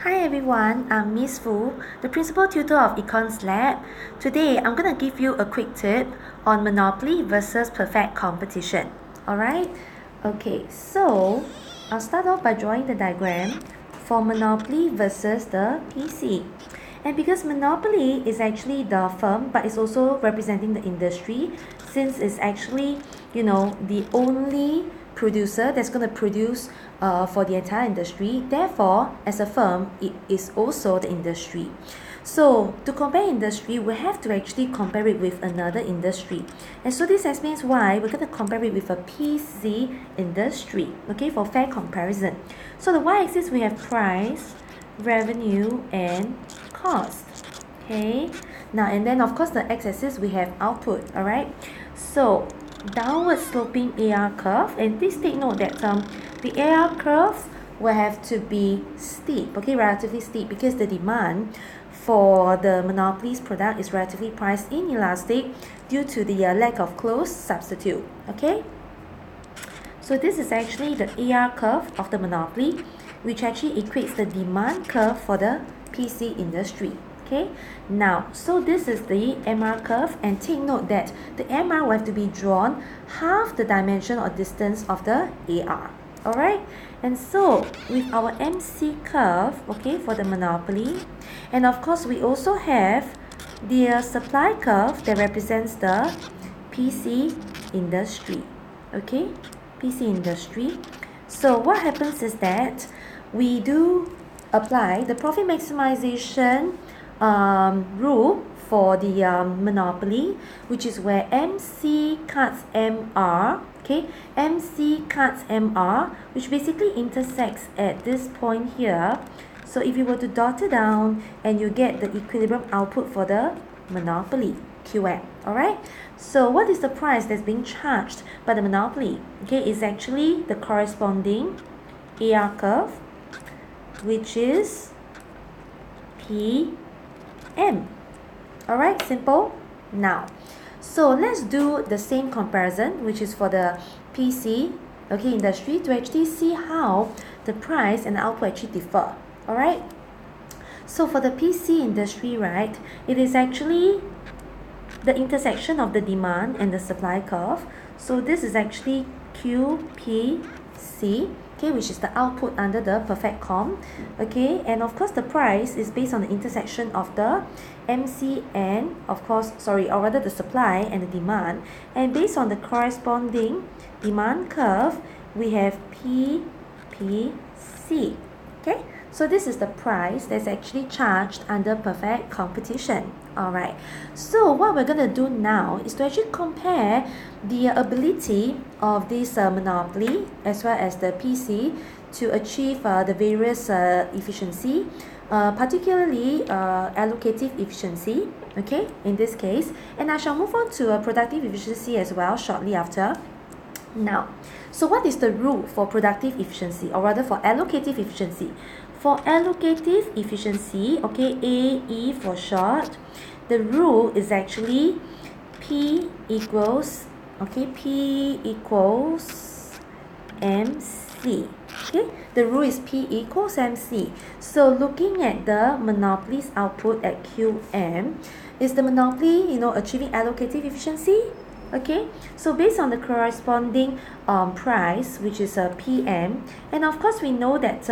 Hi everyone, I'm Miss Fu, the Principal Tutor of Econs Lab. Today, I'm going to give you a quick tip on Monopoly versus Perfect Competition. Alright? Okay, so I'll start off by drawing the diagram for Monopoly versus the PC. And because Monopoly is actually the firm, but it's also representing the industry, since it's actually, the only producer that's going to produce for the entire industry. Therefore, as a firm, it is also the industry. So to compare industry, we have to actually compare it with another industry. And so this explains why we're going to compare it with a PC industry, okay, for fair comparison. So the y-axis, we have price, revenue, and cost. Okay, now and then of course the x-axis we have output. All right, so downward sloping AR curve, and please take note that the AR curve will have to be steep, okay, relatively steep, because the demand for the monopolies product is relatively price inelastic due to the lack of close substitute. Okay, so this is actually the AR curve of the monopoly, which actually equates the demand curve for the PC industry. Okay, now, so this is the MR curve, and take note that the MR will have to be drawn half the dimension or distance of the AR. Alright, and so with our MC curve, okay, for the monopoly, and of course we also have the supply curve that represents the PC industry. Okay, PC industry. So what happens is that we do apply the profit maximization rule for the monopoly, which is where MC cuts MR, okay, MC cuts MR, which basically intersects at this point here. So if you were to dot it down, and you get the equilibrium output for the monopoly, QM. Alright, so what is the price that's being charged by the monopoly? Okay, it's actually the corresponding AR curve, which is PM. Alright, simple. Now, so let's do the same comparison, which is for the PC, okay, industry, to actually see how the price and the output actually differ. Alright, so for the PC industry, right, it is actually the intersection of the demand and the supply curve. So this is actually QPC, okay, which is the output under the perfect com, okay, and of course the price is based on the intersection of the MC and of course, sorry, or rather the supply and the demand, and based on the corresponding demand curve, we have PPC. Okay, so this is the price that's actually charged under perfect competition. Alright, so what we're going to do now is to actually compare the ability of this monopoly as well as the PC to achieve the various efficiency, particularly allocative efficiency, okay, in this case, and I shall move on to productive efficiency as well shortly after. Now, so what is the rule for productive efficiency, or rather for allocative efficiency? For allocative efficiency, okay, AE for short, the rule is actually P equals, okay, P equals MC. Okay, the rule is P equals MC. So looking at the monopoly's output at QM, is the monopoly, achieving allocative efficiency? Okay, so based on the corresponding price, which is PM, and of course we know that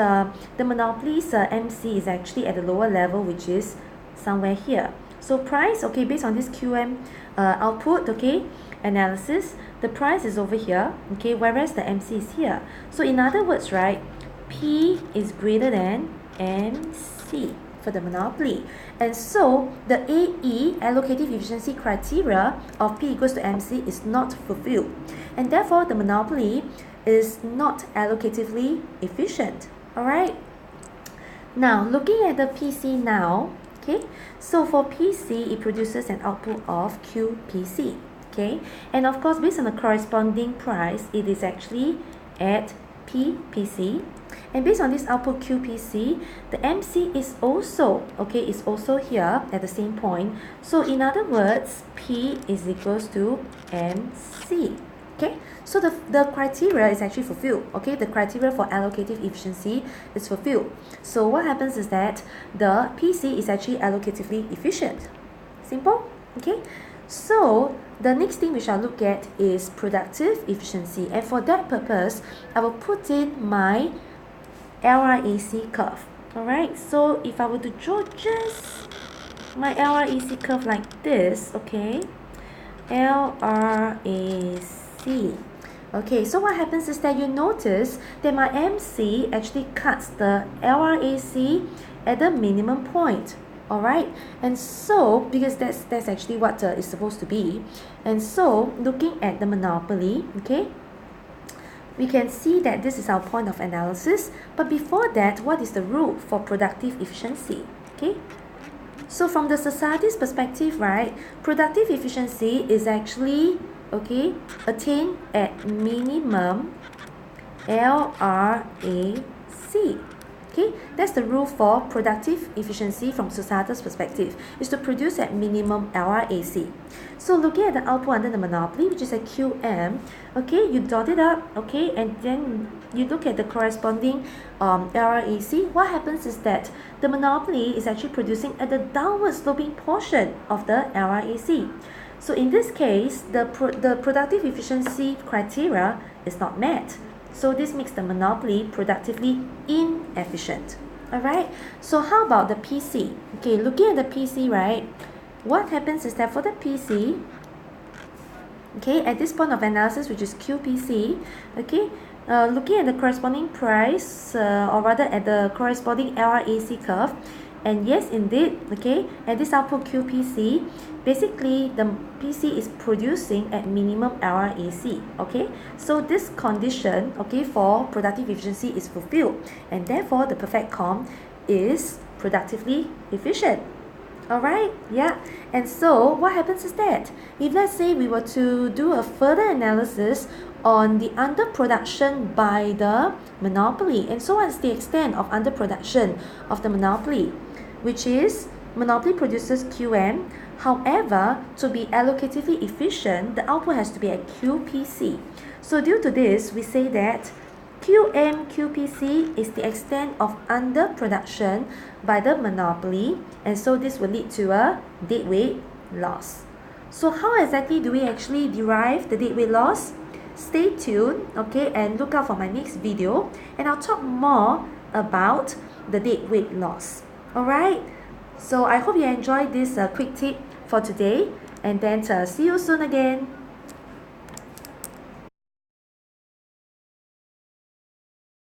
the monopoly's MC is actually at the lower level, which is somewhere here. So price, okay, based on this QM output, okay, analysis, the price is over here, okay, whereas the MC is here. So in other words, right, P is greater than MC for the monopoly, and so the AE, allocative efficiency criteria of P equals to MC, is not fulfilled, and therefore the monopoly is not allocatively efficient. Alright, now looking at the PC now, okay, so for PC it produces an output of QPC, okay, and of course based on the corresponding price it is actually at PPC, and based on this output QPC, the MC is also, okay, is also here at the same point. So in other words, P is equals to MC. Okay, so the criteria is actually fulfilled. Okay, the criteria for allocative efficiency is fulfilled. So what happens is that the PC is actually allocatively efficient. Simple. Okay, so the next thing we shall look at is productive efficiency, and for that purpose I will put in my LRAC curve. Alright, so if I were to draw just my LRAC curve like this, okay, LRAC. Okay, so what happens is that you notice that my MC actually cuts the LRAC at the minimum point. Alright, and so because that's actually what it's supposed to be, and so looking at the monopoly, okay, we can see that this is our point of analysis. But before that, what is the rule for productive efficiency? Okay, so from the society's perspective, right, productive efficiency is actually, okay, attained at minimum LRAC. Okay, that's the rule for productive efficiency from society's perspective, is to produce at minimum LRAC. So looking at the output under the monopoly, which is a QM, okay, you dot it up, okay, and then you look at the corresponding LRAC. What happens is that the monopoly is actually producing at the downward sloping portion of the LRAC. So in this case, the productive efficiency criteria is not met. So this makes the monopoly productively inefficient. Alright, so how about the PC? Okay, looking at the PC, right, what happens is that for the PC, okay, at this point of analysis, which is QPC, okay, looking at the corresponding price, or rather at the corresponding LRAC curve, and yes, indeed, okay, at this output QPC, basically the PC is producing at minimum LRAC. Okay, so this condition, okay, for productive efficiency is fulfilled, and therefore the perfect comp is productively efficient. Alright, yeah, and so what happens is that if let's say we were to do a further analysis on the underproduction by the monopoly, and so what's the extent of underproduction of the monopoly, which is monopoly produces QM. However, to be allocatively efficient, the output has to be at QPC. So due to this, we say that QPC is the extent of underproduction by the monopoly, and so this will lead to a deadweight loss. So how exactly do we actually derive the deadweight loss? Stay tuned, okay, and look out for my next video, and I'll talk more about the deadweight loss. Alright, so I hope you enjoyed this quick tip for today, and then see you soon again.